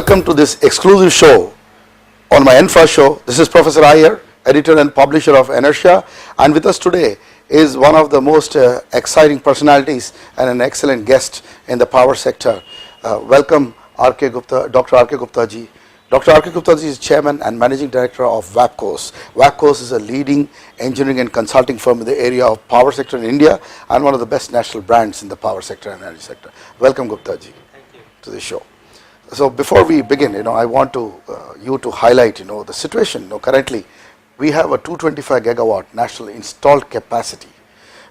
welcome to this exclusive show on my N-First show. This is Professor Iyer, editor and publisher of Inertia, and with us today is one of the most exciting personalities and an excellent guest in the power sector. Welcome R.K. Gupta, Dr. R.K. Gupta ji. Dr. R.K. Gupta ji is chairman and managing director of WAPCOS. WAPCOS is a leading engineering and consulting firm in the area of power sector in India and one of the best national brands in the power sector and energy sector. Welcome Gupta ji to the show. So before we begin, I want you to highlight, the situation. Currently, we have a 225 gigawatt national installed capacity.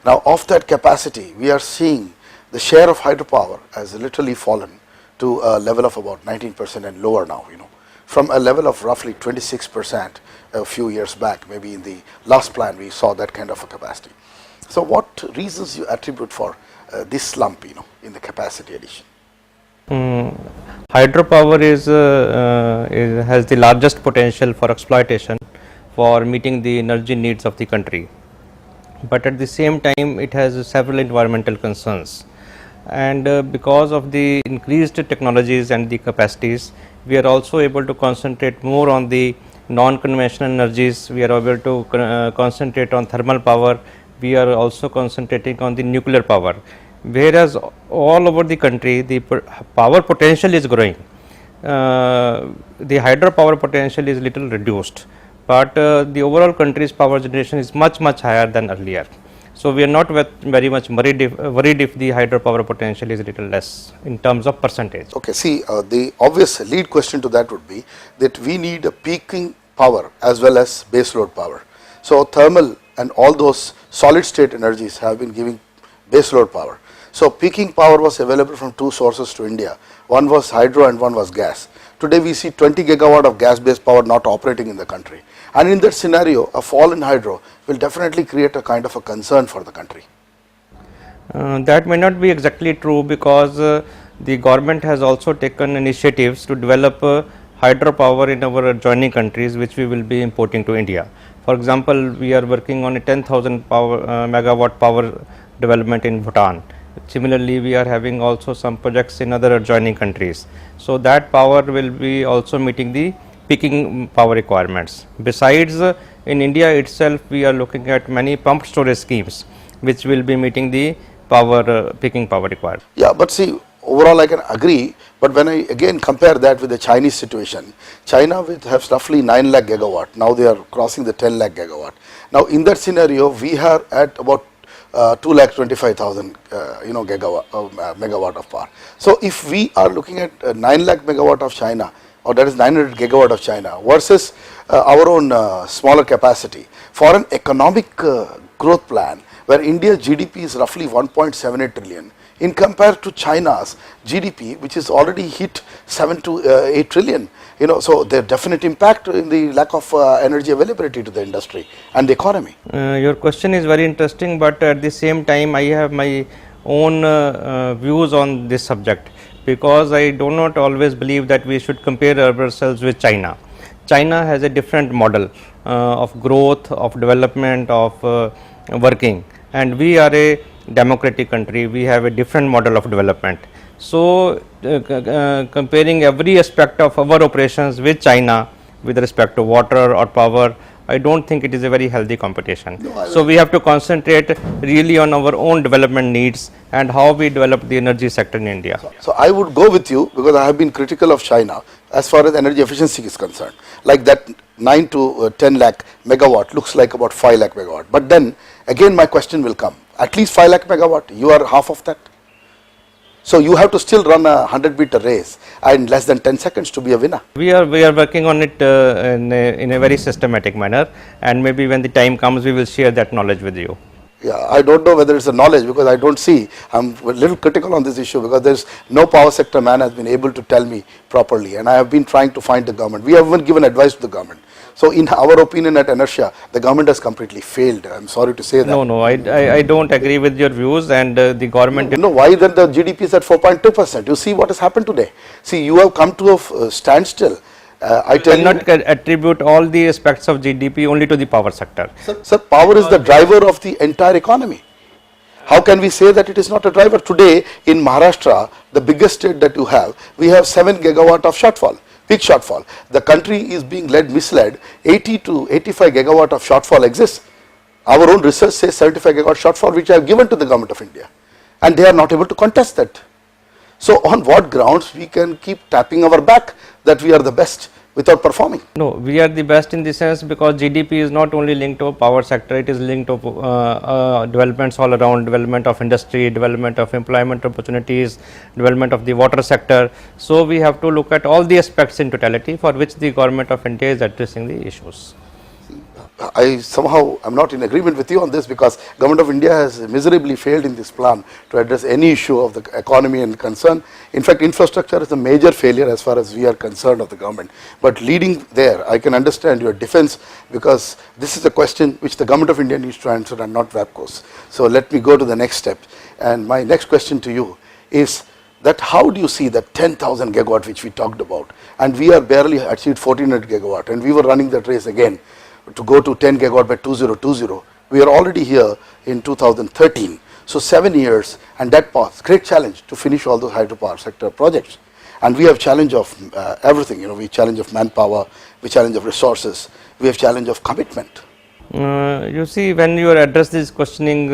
Now, of that capacity, we are seeing the share of hydropower has literally fallen to a level of about 19% and lower now. From a level of roughly 26% a few years back. Maybe in the last plan, we saw that kind of a capacity. So, what reasons you attribute for this slump, in the capacity addition? Hydropower has the largest potential for exploitation for meeting the energy needs of the country, but at the same time it has several environmental concerns, and because of the increased technologies and the capacities, we are also able to concentrate more on the non-conventional energies. We are able to concentrate on thermal power. We are also concentrating on the nuclear power. Whereas all over the country the power potential is growing, the hydropower potential is little reduced, but the overall country's power generation is much higher than earlier. So, we are not very much worried if the hydropower potential is little less in terms of percentage. Okay, see, the obvious lead question to that would be that we need a peaking power as well as base load power. So, thermal and all those solid state energies have been giving base load power. So, peaking power was available from two sources to India. One was hydro and one was gas. Today, we see 20 gigawatt of gas based power not operating in the country. And in that scenario, a fall in hydro will definitely create a kind of a concern for the country. That may not be exactly true, because the government has also taken initiatives to develop hydropower in our adjoining countries, which we will be importing to India. For example, we are working on a 10,000 megawatt power development in Bhutan. Similarly, we are having also some projects in other adjoining countries. So, that power will be also meeting the peaking power requirements. Besides, in India itself, we are looking at many pumped storage schemes which will be meeting the power peaking power requirement. Yeah, but see, overall I can agree, but when I again compare that with the Chinese situation, China has roughly 9 lakh gigawatt, now they are crossing the 10 lakh gigawatt. Now, in that scenario, we are at about 2,25,000 megawatt of power. So, if we are looking at 9 lakh megawatt of China, or that is 900 gigawatt of China versus our own smaller capacity, for an economic growth plan where India's GDP is roughly 1.78 trillion in compared to China's GDP, which is already hit 7 to 8 trillion. So there definite impact in the lack of energy availability to the industry and the economy. Your question is very interesting, but at the same time I have my own views on this subject, because I do not always believe that we should compare ourselves with China. China has a different model of growth, of development, of working, and we are a democratic country. We have a different model of development. So, comparing every aspect of our operations with China with respect to water or power, I do not think it is a very healthy competition. No, so, we have to concentrate really on our own development needs and how we develop the energy sector in India. So, I would go with you, because I have been critical of China as far as energy efficiency is concerned, like that 9 to 10 lakh megawatt looks like about 5 lakh megawatt. But then again my question will come, at least 5 lakh megawatt, you are half of that. So, you have to still run a 100-meter race in less than 10 seconds to be a winner. We are working on it in a very systematic manner, and maybe when the time comes we will share that knowledge with you. Yeah, I don't know whether it's a knowledge, because I don't see, I'm a little critical on this issue, because there's no power sector man has been able to tell me properly, and I have been trying to find the government. We have even given advice to the government. So, in our opinion at Inertia, the government has completely failed. I'm sorry to say that. No, I don't agree with your views, and the government. No, why then the GDP is at 4.2%? You see what has happened today. See, you have come to a standstill. I cannot attribute all the aspects of GDP only to the power sector. Sir, power is the driver of the entire economy. How can we say that it is not a driver? Today in Maharashtra, the biggest state that you have, we have 7 gigawatt of shortfall. Big shortfall. The country is being misled. 80 to 85 gigawatt of shortfall exists. Our own research says 75 gigawatt shortfall, which I have given to the government of India, and they are not able to contest that. So on what grounds we can keep tapping our back that we are the best without performing? No, we are the best in the sense because GDP is not only linked to power sector, it is linked to developments all around, development of industry, development of employment opportunities, development of the water sector. So we have to look at all the aspects in totality for which the government of India is addressing the issues. I somehow am not in agreement with you on this, because government of India has miserably failed in this plan to address any issue of the economy and concern. In fact, infrastructure is a major failure as far as we are concerned of the government. But leading there, I can understand your defense, because this is a question which the government of India needs to answer and not WAPCOs. So let me go to the next step. And my next question to you is that how do you see that 10,000 gigawatt which we talked about, and we are barely achieved 1400 gigawatt, and we were running that race again to go to 10 gigawatt by 2020. We are already here in 2013. So 7 years, and that path, great challenge to finish all those hydropower sector projects. And we have challenge of everything, we challenge of manpower, we challenge of resources, we have challenge of commitment. You see, when you address this questioning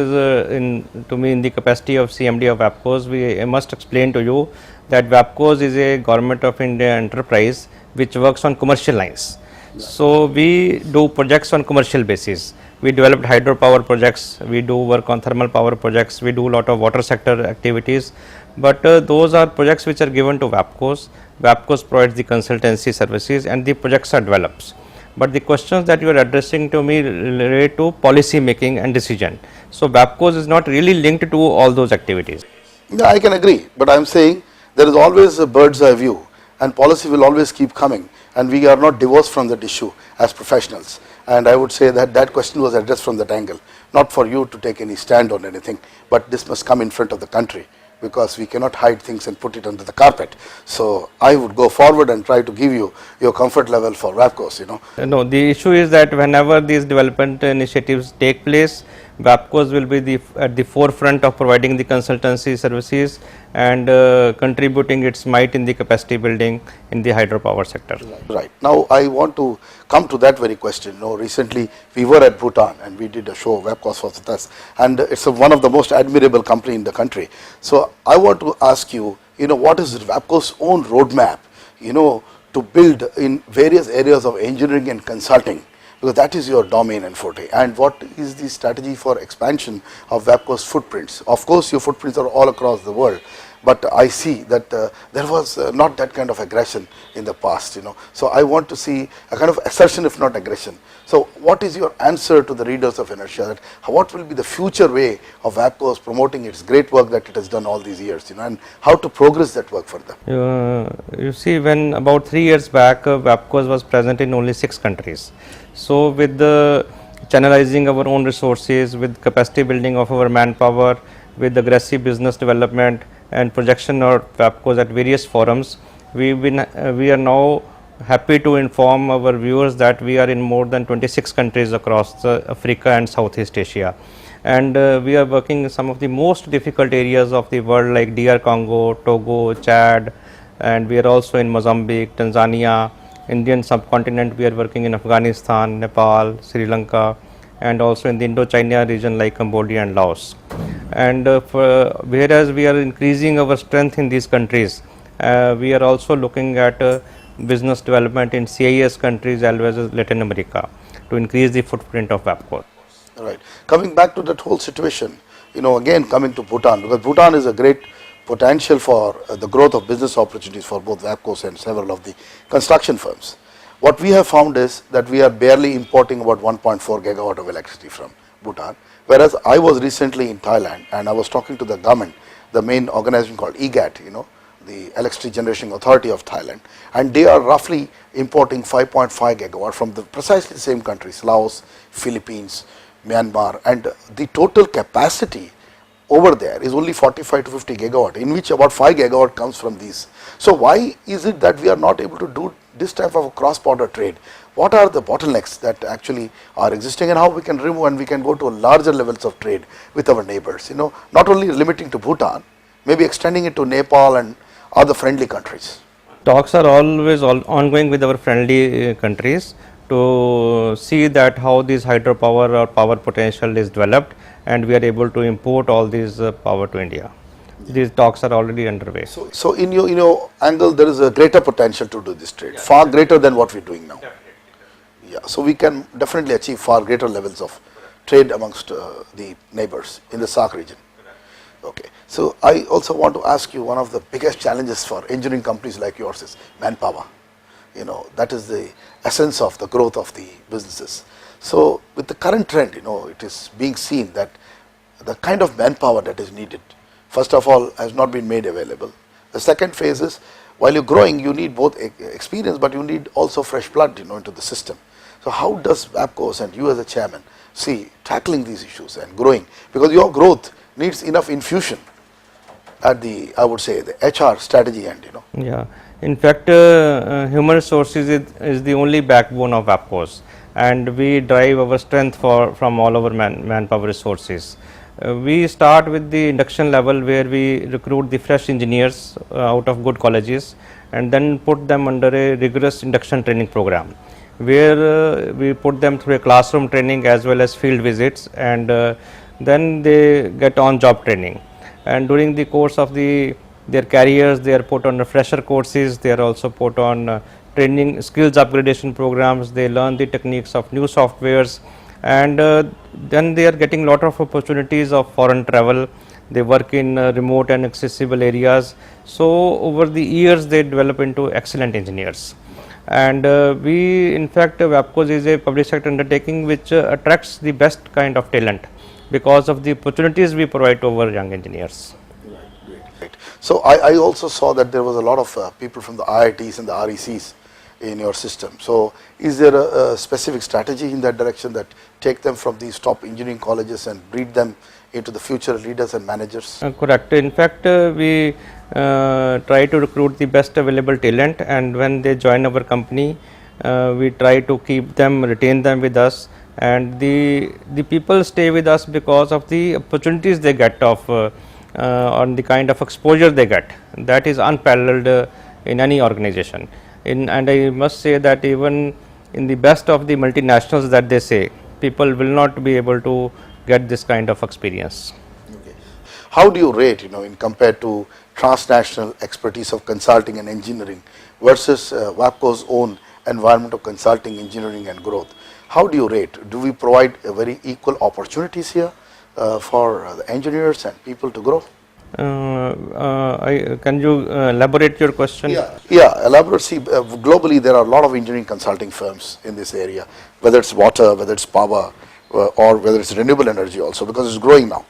to me in the capacity of CMD of WAPCOs, I must explain to you that WAPCOs is a government of India enterprise which works on commercial lines. So we do projects on commercial basis. We developed hydropower projects, we do work on thermal power projects, we do a lot of water sector activities, but those are projects which are given to WAPCOs. WAPCOs provides the consultancy services and the projects are developed. But the questions that you are addressing to me relate to policy making and decision. So WAPCOs is not really linked to all those activities. Yeah, I can agree, but I am saying there is always a bird's eye view, and policy will always keep coming, and we are not divorced from that issue as professionals. And I would say that that question was addressed from that angle, not for you to take any stand on anything, but this must come in front of the country, because we cannot hide things and put it under the carpet. So I would go forward and try to give you your comfort level for WAPCOs, No, the issue is that whenever these development initiatives take place, WAPCOs will be at the forefront of providing the consultancy services and contributing its might in the capacity building in the hydropower sector. Right. Now I want to come to that very question. Recently we were at Bhutan and we did a show, WAPCOs was with us, and it's one of the most admirable company in the country. So I want to ask you, what is WAPCO's own roadmap, to build in various areas of engineering and consulting, because that is your domain and forte, and what is the strategy for expansion of WAPCO's footprints? Of course your footprints are all across the world, but I see that there was not that kind of aggression in the past, So I want to see a kind of assertion, if not aggression. So what is your answer to the readers of Inertia, that what will be the future way of WAPCOs promoting its great work that it has done all these years, and how to progress that work further? You see, when about 3 years back, WAPCOs was present in only 6 countries. So with the channelizing our own resources, with capacity building of our manpower, with aggressive business development and projection of WAPCOs at various forums, we are now happy to inform our viewers that we are in more than 26 countries across Africa and Southeast Asia, and we are working in some of the most difficult areas of the world like DR Congo, Togo, Chad, and we are also in Mozambique, Tanzania, Indian subcontinent. We are working in Afghanistan, Nepal, Sri Lanka, and also in the Indo-China region like Cambodia and Laos. And whereas we are increasing our strength in these countries, we are also looking at business development in CIS countries as well as Latin America to increase the footprint of WAPCO. Right. Coming back to that whole situation, again coming to Bhutan, because Bhutan is a great potential for the growth of business opportunities for both WAPCOs and several of the construction firms. What we have found is that we are barely importing about 1.4 gigawatt of electricity from Bhutan, whereas I was recently in Thailand and I was talking to the government, the main organization called EGAT, the Electricity Generation Authority of Thailand, and they are roughly importing 5.5 gigawatt from the precisely the same countries, Laos, Philippines, Myanmar, and the total capacity over there is only 45 to 50 gigawatt, in which about 5 gigawatt comes from these. So why is it that we are not able to do this type of a cross-border trade? What are the bottlenecks that actually are existing, and how we can remove and we can go to larger levels of trade with our neighbors, not only limiting to Bhutan, maybe extending it to Nepal and other friendly countries? Talks are always ongoing with our friendly countries to see that how this hydropower or power potential is developed, and we are able to import all these power to India. These talks are already underway. So in your angle, there is a greater potential to do this trade, far greater than what we're doing now. Yeah, so we can definitely achieve far greater levels of trade amongst the neighbors in the SAARC region. Okay, so I also want to ask you, one of the biggest challenges for engineering companies like yours is manpower. You know, that is the essence of the growth of the businesses. So with the current trend, you know, it is being seen that the kind of manpower that is needed, first of all, has not been made available. The second phase is, while you're growing, you need both experience, but you need also fresh blood, you know, into the system. So how does WAPCOS and you as a chairman see tackling these issues and growing? Because your growth needs enough infusion at the, I would say, the HR strategy end, you know. Yeah, in fact, human resources is the only backbone of WAPCOS, and we drive our strength from all our manpower resources. We start with the induction level, where we recruit the fresh engineers out of good colleges, and then put them under a rigorous induction training program, where we put them through a classroom training as well as field visits, and then they get on job training. And during the course of their careers, they are put on refresher courses, they are also put on training skills upgradation programs, they learn the techniques of new softwares, and then they are getting lot of opportunities of foreign travel. They work in remote and accessible areas. So over the years they develop into excellent engineers. And we, in fact, WAPCOS is a public sector undertaking which attracts the best kind of talent because of the opportunities we provide to our young engineers. Right. So I also saw that there was a lot of people from the IITs and the RECs in your system. So is there a specific strategy in that direction, that take them from these top engineering colleges and breed them into the future leaders and managers? Correct. In fact, we try to recruit the best available talent, and when they join our company, we try to keep them, retain them with us, and the people stay with us because of the opportunities they get of on the kind of exposure they get, that is unparalleled in any organization. And I must say that even in the best of the multinationals that they say, people will not be able to get this kind of experience. Okay. How do you rate, you know, in compared to transnational expertise of consulting and engineering versus WAPCO's own environment of consulting, engineering and growth? How do you rate? Do we provide a very equal opportunities here for the engineers and people to grow? Can you elaborate your question? Yeah, elaborate. See, globally there are a lot of engineering consulting firms in this area, whether it's water, whether it's power, or whether it's renewable energy also, because it's growing now.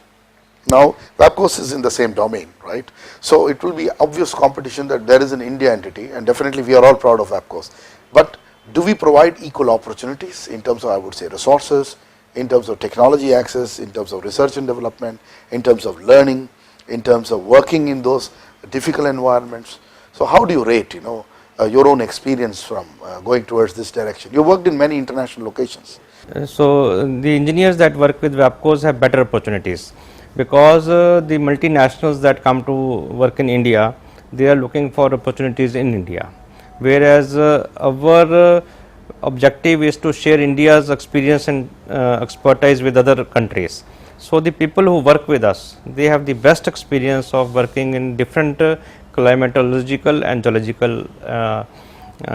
Now, WAPCOS is in the same domain, right? So it will be obvious competition that there is an India entity, and definitely we are all proud of WAPCOS. But do we provide equal opportunities in terms of, I would say, resources, in terms of technology access, in terms of research and development, in terms of learning, in terms of working in those difficult environments? So how do you rate, you know, your own experience from going towards this direction? You worked in many international locations. So the engineers that work with WAPCOS have better opportunities, because the multinationals that come to work in India, they are looking for opportunities in India, whereas our objective is to share India's experience and expertise with other countries. So the people who work with us, they have the best experience of working in different climatological and geological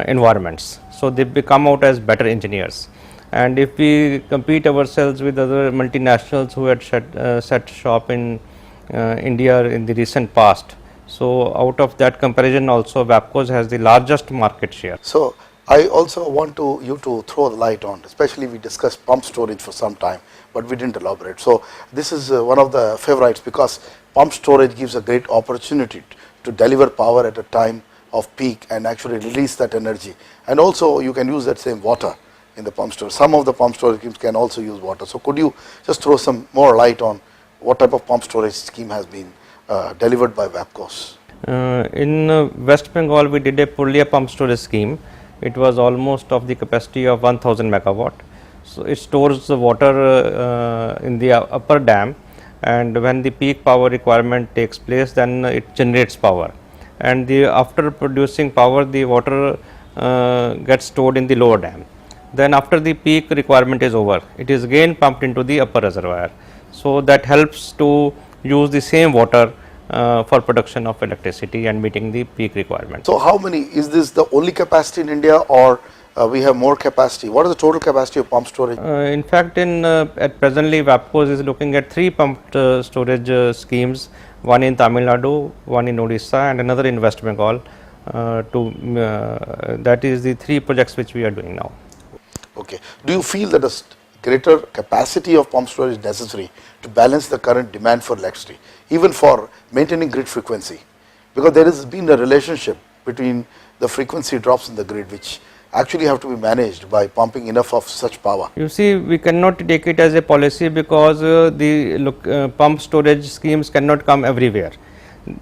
environments. So they come out as better engineers. And if we compete ourselves with other multinationals who had set shop in India in the recent past, so out of that comparison also WAPCOS has the largest market share. So I also want you to throw the light on, especially we discussed pump storage for some time, but we didn't elaborate. So this is one of the favorites, because pump storage gives a great opportunity to deliver power at a time of peak and actually release that energy. And also you can use that same water in the pump storage. Some of the pump storage schemes can also use water. So could you just throw some more light on what type of pump storage scheme has been delivered by WAPCOS? In West Bengal, we did a Purlia pump storage scheme. It was almost of the capacity of 1000 megawatt. So it stores the water in the upper dam, and when the peak power requirement takes place, then it generates power. and after producing power, the water gets stored in the lower dam. Then after the peak requirement is over, it is again pumped into the upper reservoir. So that helps to use the same water for production of electricity and meeting the peak requirement. So how many, is this the only capacity in India, or we have more capacity? What is the total capacity of pump storage? In fact, at presently WAPCO is looking at 3 pumped storage schemes, one in Tamil Nadu, one in Odisha, and another in West Bengal. That is the 3 projects which we are doing now. Okay. Do you feel that a greater capacity of pump storage is necessary to balance the current demand for electricity, even for maintaining grid frequency? Because there has been a relationship between the frequency drops in the grid, which actually have to be managed by pumping enough of such power. You see, we cannot take it as a policy because the pump storage schemes cannot come everywhere.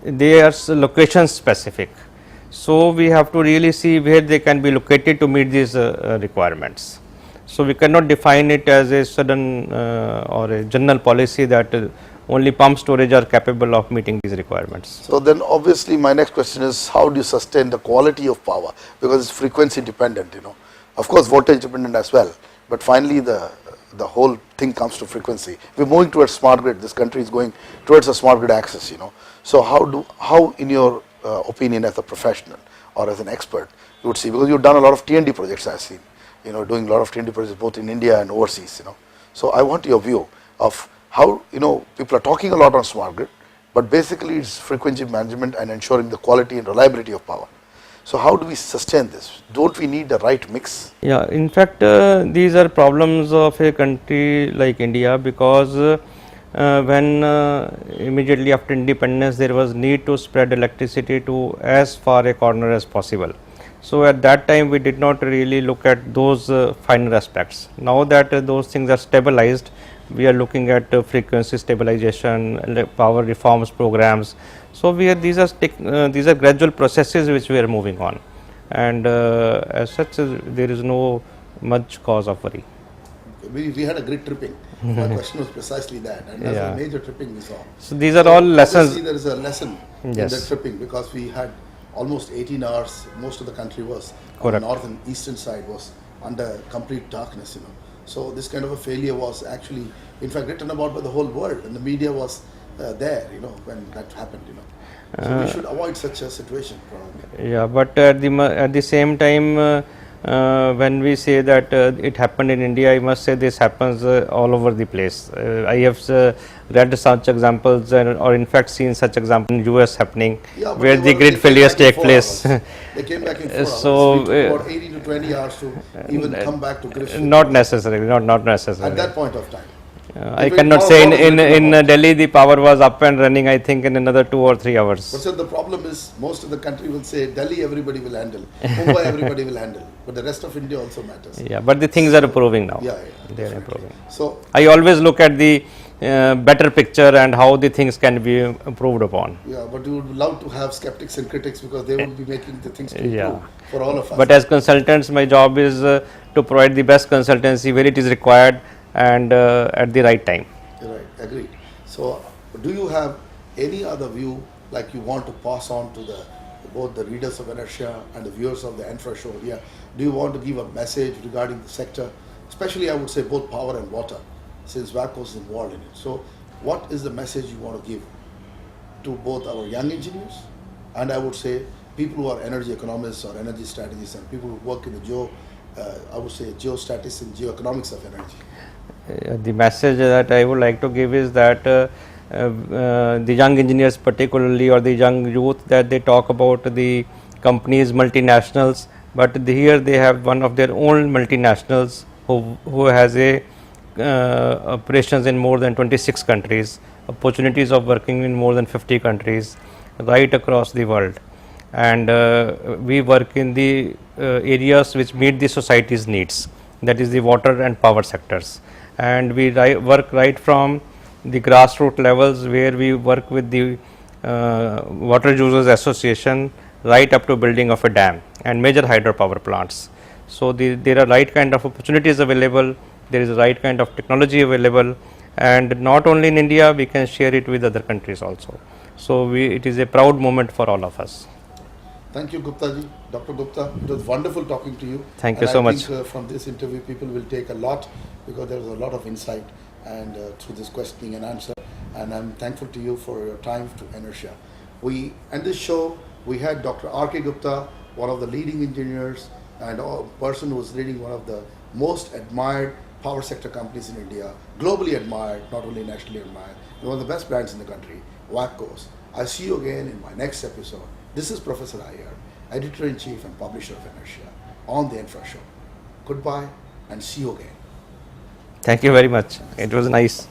They are location specific. So we have to really see where they can be located to meet these requirements. So we cannot define it as a sudden or a general policy that only pump storage are capable of meeting these requirements. So then obviously my next question is, how do you sustain the quality of power, because it's frequency dependent, of course voltage dependent as well, but finally the whole thing comes to frequency. We're moving towards smart grid. This country is going towards a smart grid access, So how in your opinion as a professional or as an expert you would see, because you've done a lot of T&D projects, I've seen, doing a lot of T&D projects both in India and overseas, So I want your view of how, people are talking a lot on smart grid, but basically it's frequency management and ensuring the quality and reliability of power. So how do we sustain this? Don't we need the right mix? Yeah, in fact, these are problems of a country like India, because when immediately after independence there was need to spread electricity to as far a corner as possible. So at that time we did not really look at those finer aspects. Now that those things are stabilized, we are looking at frequency stabilization, power reforms programs. So these are gradual processes which we are moving on, and as such there is no much cause of worry. We had a grid tripping. My question was precisely that, and that's a major tripping we saw. So these are all lessons. There is a lesson in Yes. the tripping, because we had almost 18 hours. Most of the country was on the Correct. north and eastern side was under complete darkness. So this kind of a failure was actually, in fact, written about by the whole world, and the media was there, when that happened. So we should avoid such a situation, probably. Yeah, but at the same time, when we say that it happened in India, I must say this happens all over the place. I have read such examples, or in fact seen such examples in US happening, Yeah, but where the they grid failures came back in take 4 place. hours. They came back in 4 hours. So, We took about 80 to 20 hours to even come back to grips with Not necessarily, not necessarily. at that point of time. I If it cannot was say written in about. Delhi the power was up and running, I think, in another 2 or 3 hours. But sir, the problem is most of the country will say Delhi everybody will handle, Mumbai everybody will handle, but the rest of India also matters. Yeah, but the things are improving now. Yeah, They are definitely. improving. So I always look at the better picture and how the things can be improved upon. yeah, but you would love to have skeptics and critics, because they will be making the things to improve Yeah. for all of us. But as consultants, my job is to provide the best consultancy where it is required and at the right time. Right, agreed. So, do you have any other view like you want to pass on to both the readers of Inertia and the viewers of the Infra Show here? Do you want to give a message regarding the sector, especially I would say both power and water, since WAPCO is involved in it? So, what is the message you want to give to both our young engineers and I would say people who are energy economists or energy strategists and people who work in the I would say geostatistics and geoeconomics of energy? The message that I would like to give is that the young engineers particularly, or the young youth, that they talk about the companies, multinationals, but here they have one of their own multinationals who has operations in more than 26 countries, opportunities of working in more than 50 countries right across the world, and we work in the areas which meet the society's needs, that is the water and power sectors. And we work right from the grassroots levels, where we work with the Water Users Association right up to building of a dam and major hydropower plants. So there are right kind of opportunities available, there is a right kind of technology available, and not only in India, we can share it with other countries also. So it is a proud moment for all of us. Thank you, Gupta ji, Dr. Gupta. It was wonderful talking to you. Thank you And so I much. think from this interview, people will take a lot because there was a lot of insight and through this questioning and answer. And I'm thankful to you for your time to Inertia. We and this show we had Dr. R.K. Gupta, one of the leading engineers and a person who was leading one of the most admired power sector companies in India, globally admired, not only nationally admired, and one of the best brands in the country, WACCOs. I'll see you again in my next episode. This is Professor Iyer, Editor-in-Chief and Publisher of Inertia, on the Infra Show. Goodbye and see you again. Thank you very much. It was nice.